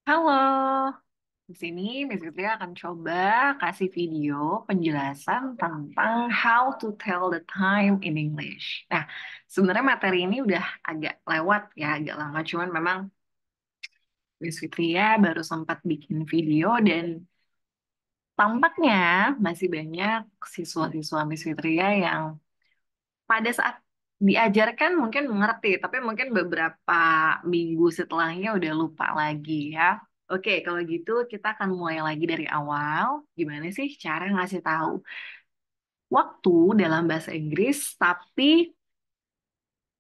Halo, di sini Miss Fitri akan coba kasih video penjelasan tentang how to tell the time in English. Nah, sebenarnya materi ini udah agak lewat ya, agak lama. Cuman memang Miss Fitri ya baru sempat bikin video dan tampaknya masih banyak siswa-siswa Miss Fitri ya yang pada saat diajarkan mungkin mengerti, tapi mungkin beberapa minggu setelahnya udah lupa lagi ya. Oke, kalau gitu kita akan mulai lagi dari awal. Gimana sih cara ngasih tahu waktu dalam bahasa Inggris, tapi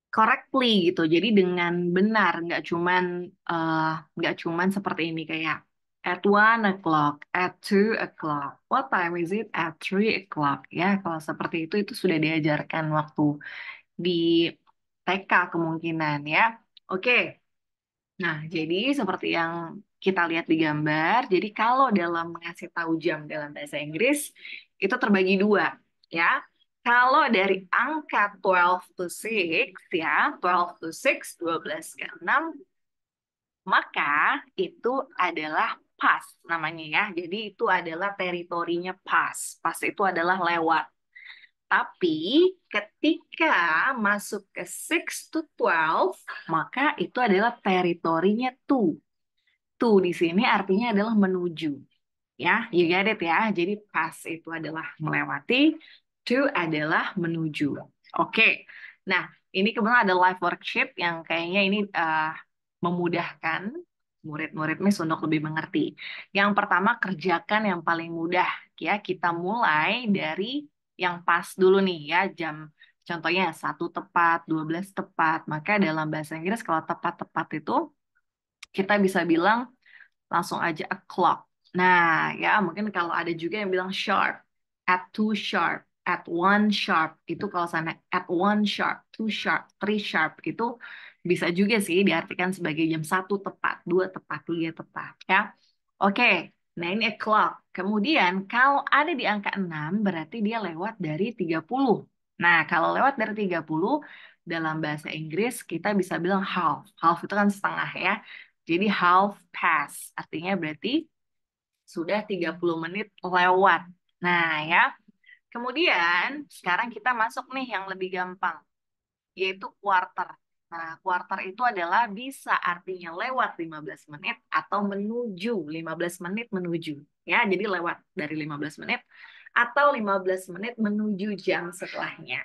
correctly gitu. Jadi dengan benar, eh, nggak cuman seperti ini kayak at 1 o'clock, at 2 o'clock. What time is it? At 3 o'clock. Ya, kalau seperti itu sudah diajarkan waktu di TK kemungkinan ya. Oke, nah jadi seperti yang kita lihat di gambar, jadi kalau dalam mengasih tahu jam dalam bahasa Inggris, itu terbagi dua ya. Kalau dari angka 12 to 6 ya, 12 to 6, 12 ke 6, maka itu adalah past namanya ya. Jadi itu adalah teritorinya past. Past itu adalah lewat. Tapi ketika masuk ke 6 to 12, maka itu adalah teritorinya to. To di sini artinya adalah menuju. Ya, you get it ya. Jadi pass itu adalah melewati, to adalah menuju. Oke. Nah, ini kebetulan ada live worksheet yang kayaknya ini memudahkan murid-murid Miss untuk lebih mengerti. Yang pertama, kerjakan yang paling mudah. Ya, kita mulai dari yang pas dulu nih ya, jam contohnya 1 tepat, 12 tepat. Maka dalam bahasa Inggris kalau tepat-tepat itu kita bisa bilang langsung aja o'clock. Nah, ya mungkin kalau ada juga yang bilang sharp, at 2 sharp, at 1 sharp, itu kalau sana at 1 sharp, 2 sharp, 3 sharp, itu bisa juga sih diartikan sebagai jam 1 tepat, 2 tepat, 3 tepat, ya. Oke, nah ini o'clock. Kemudian kalau ada di angka 6, berarti dia lewat dari 30. Nah, kalau lewat dari 30, dalam bahasa Inggris kita bisa bilang half. Half itu kan setengah ya. Jadi half past, artinya berarti sudah 30 menit lewat. Nah ya, kemudian sekarang kita masuk nih yang lebih gampang, yaitu quarter. Nah, quarter itu adalah bisa artinya lewat 15 menit atau menuju 15 menit menuju. Ya, jadi lewat dari 15 menit atau 15 menit menuju jam setelahnya.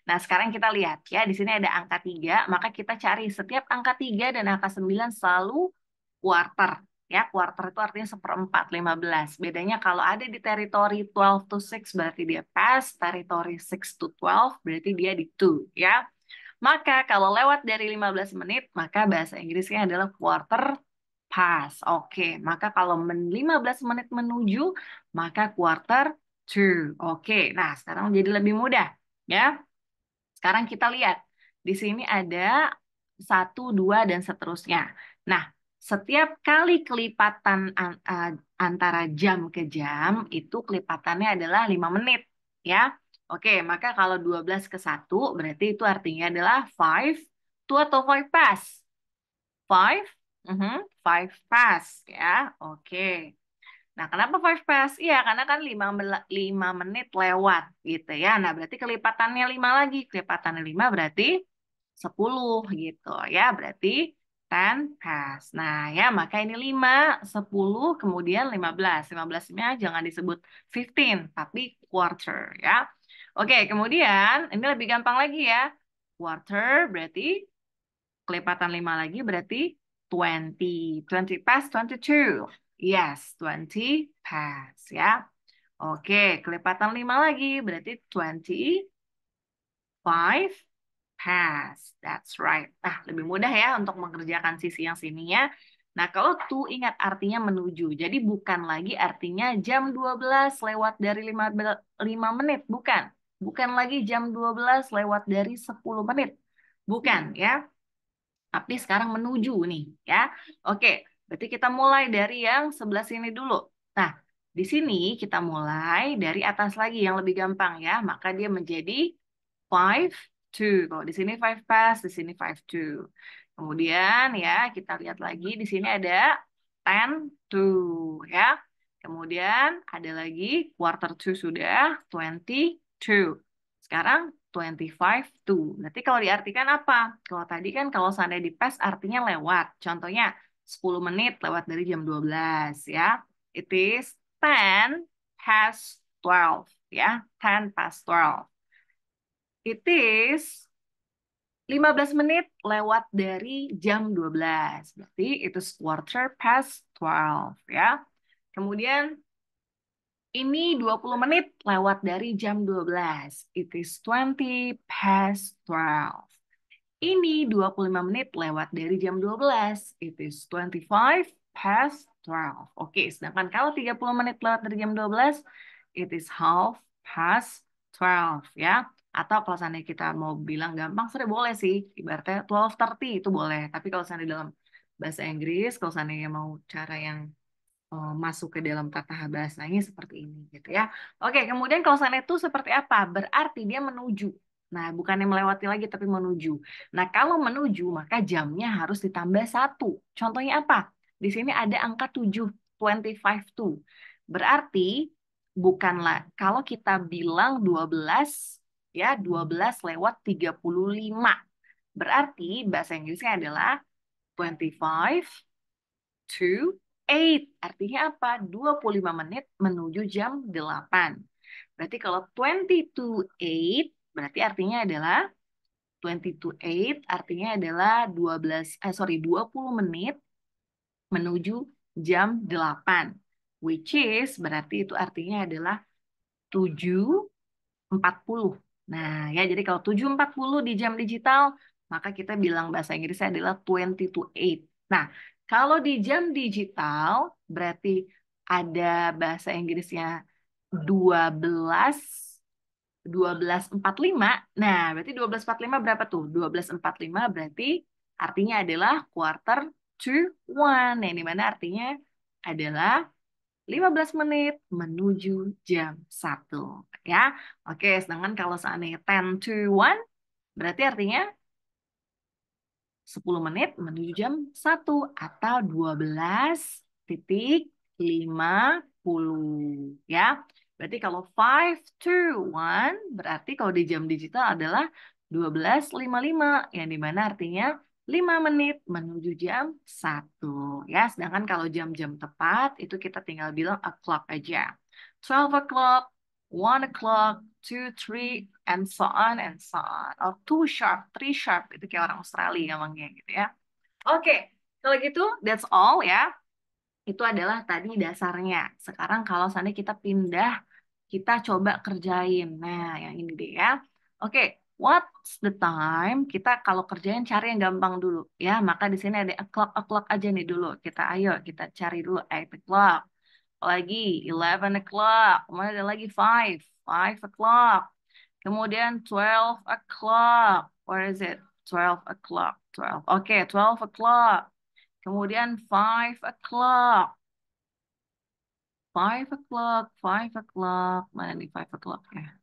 Nah, sekarang kita lihat ya, di sini ada angka 3, maka kita cari setiap angka 3 dan angka 9 selalu quarter. Ya, quarter itu artinya seperempat, 15. Bedanya kalau ada di teritori 12 to 6 berarti dia past, teritori 6 to 12 berarti dia di to, ya. Maka kalau lewat dari 15 menit, maka bahasa Inggrisnya adalah quarter past. Oke, maka kalau 15 menit menuju, maka quarter to. Oke, nah sekarang jadi lebih mudah, ya. Sekarang kita lihat, di sini ada 1, 2, dan seterusnya. Nah, setiap kali kelipatan antara jam ke jam, itu kelipatannya adalah 5 menit. Ya, oke, maka kalau 12 ke 1, berarti itu artinya adalah 5 to atau 5 past. 5, 5 past. Ya, oke. Nah, kenapa five past? Iya, karena kan 5 menit lewat gitu ya. Nah, berarti kelipatannya 5 lagi. Kelipatannya 5 berarti 10 gitu ya. Berarti 10 past. Nah, ya maka ini 5, 10, kemudian 15. 15-nya jangan disebut 15, tapi quarter ya. Oke, kemudian ini lebih gampang lagi ya. Quarter berarti kelipatan 5 lagi berarti 20. 20 past 22. Yes, 20 past ya. Oke, kelipatan 5 lagi berarti 25 past. That's right. Nah, lebih mudah ya untuk mengerjakan sisi yang sininya. Nah, kalau to ingat artinya menuju. Jadi bukan lagi artinya jam 12 lewat dari 5 menit. Bukan. Bukan lagi jam 12 lewat dari 10 menit. Bukan ya. Tapi sekarang menuju nih ya. Oke, berarti kita mulai dari yang sebelah sini dulu. Nah, di sini kita mulai dari atas lagi yang lebih gampang ya. Maka dia menjadi 5 2. Kalau di sini 5 past, di sini 5 2. Kemudian ya, kita lihat lagi di sini ada 10 to, ya. Kemudian ada lagi quarter to sudah, 22. Sekarang 25 to. Berarti kalau diartikan apa? Kalau tadi kan kalau seandainya di past artinya lewat. Contohnya 10 menit lewat dari jam 12 ya. It is 10 past 12 ya. 10 past 12. It is 15 menit lewat dari jam 12. Berarti itu quarter past 12 ya. Kemudian ini 20 menit lewat dari jam 12. It is 20 past 12. Ini 25 menit lewat dari jam 12. It is 25 past 12. Oke, sedangkan kalau 30 menit lewat dari jam 12, it is half past 12 ya. Atau kalau seandainya kita mau bilang gampang, sudah boleh sih. Ibaratnya 12:30 itu boleh. Tapi kalau seandainya dalam bahasa Inggris, kalau seandainya mau cara yang masuk ke dalam tata bahasanya seperti ini gitu ya. Oke, kemudian kalau sana itu seperti apa? Berarti dia menuju. Nah, bukannya melewati lagi tapi menuju. Nah, kalau menuju maka jamnya harus ditambah satu. Contohnya apa? Di sini ada angka 7, 25 to. Berarti bukanlah kalau kita bilang 12 ya, 12 lewat 35. Berarti bahasa Inggrisnya adalah 25 to 8. Artinya apa? 25 menit menuju jam 8. Berarti kalau 20 to 8, berarti artinya adalah 20 to 8 artinya adalah 20 menit menuju jam 8. Which is berarti itu artinya adalah 7:40. Nah, ya jadi kalau 7:40 di jam digital, maka kita bilang bahasa Inggrisnya adalah 20 to 8. Nah, kalau di jam digital, berarti ada bahasa Inggrisnya 12, 12:45. Nah, berarti 12:45 berapa tuh? 12:45 berarti artinya adalah quarter to one. Yang dimana artinya adalah 15 menit menuju jam 1. Ya. Oke, sedangkan kalau seandainya 10 to 1, berarti artinya 10 menit menuju jam 1 atau 12:50. Ya. Berarti kalau 5 to 1, berarti kalau di jam digital adalah 12:55, yang dimana artinya 5 menit menuju jam 1. Ya, sedangkan kalau jam-jam tepat itu kita tinggal bilang o'clock aja. 12 o'clock, 1 o'clock, 2, 3, and so on. Or 2 sharp, 3 sharp. Itu kayak orang Australia ngomongnya gitu ya. Oke, kalau gitu that's all ya. Itu adalah tadi dasarnya. Sekarang kalau seandainya kita pindah, kita coba kerjain. Nah, yang ini deh ya. Oke, what's the time? Kita kalau kerjain cari yang gampang dulu ya. Maka di sini ada o'clock aja nih dulu. Ayo kita cari dulu 8 o'clock. Lagi 11 o'clock. Kemudian ada lagi 5 o'clock. Kemudian 12 o'clock. Where is it? 12 o'clock. 12. Oke, 12 o'clock. Kemudian 5 o'clock. 5 o'clock, 5 o'clock. Mana nih 5 o'clock ya?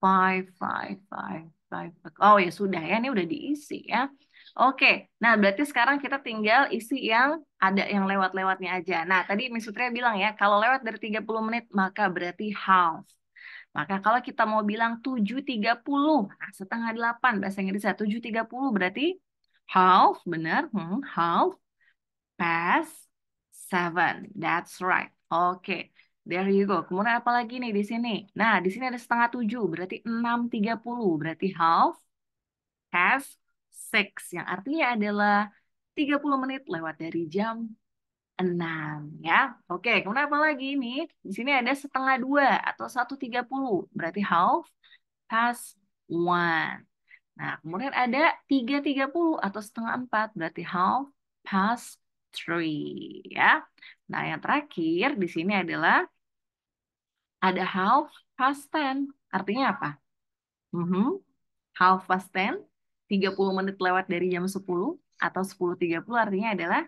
5 o'clock. Oh ya sudah ya, ini udah diisi ya. Oke, nah berarti sekarang kita tinggal isi yang ada yang lewat-lewatnya aja. Nah tadi Miss Sutria bilang ya, kalau lewat dari 30 menit maka berarti half. Maka kalau kita mau bilang 7:30, nah, setengah 8 bahasa Inggrisnya 7:30 berarti half, benar, half past 7. That's right. Oke, there you go. Kemudian apa lagi nih di sini? Nah, di sini ada setengah 7, berarti 6:30. Berarti half past 6, yang artinya adalah 30 menit lewat dari jam 6 ya. Oke, kemudian apa lagi nih? Di sini ada setengah 2 atau 1:30. Berarti half past 1. Nah, kemudian ada 3:30 atau setengah 4. Berarti half past 3 ya. Nah, yang terakhir di sini adalah ada half past 10. Artinya apa? Mhm. Half past 10, 30 menit lewat dari jam 10 atau 10:30 artinya adalah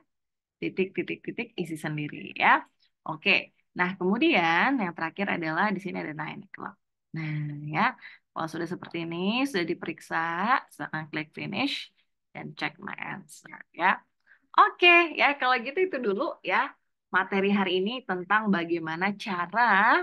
titik titik titik isi sendiri ya. Oke. Nah, kemudian yang terakhir adalah di sini ada 9 o'clock. Nah, ya. Kalau sudah seperti ini, sudah diperiksa, silakan klik finish dan check my answer ya. Oke, ya kalau gitu itu dulu ya materi hari ini tentang bagaimana cara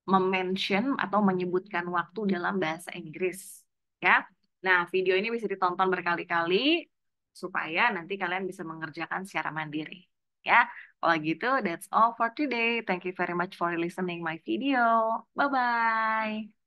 mention atau menyebutkan waktu dalam bahasa Inggris. Ya. Nah, video ini bisa ditonton berkali-kali supaya nanti kalian bisa mengerjakan secara mandiri. Ya. Kalau gitu, that's all for today. Thank you very much for listening my video. Bye-bye.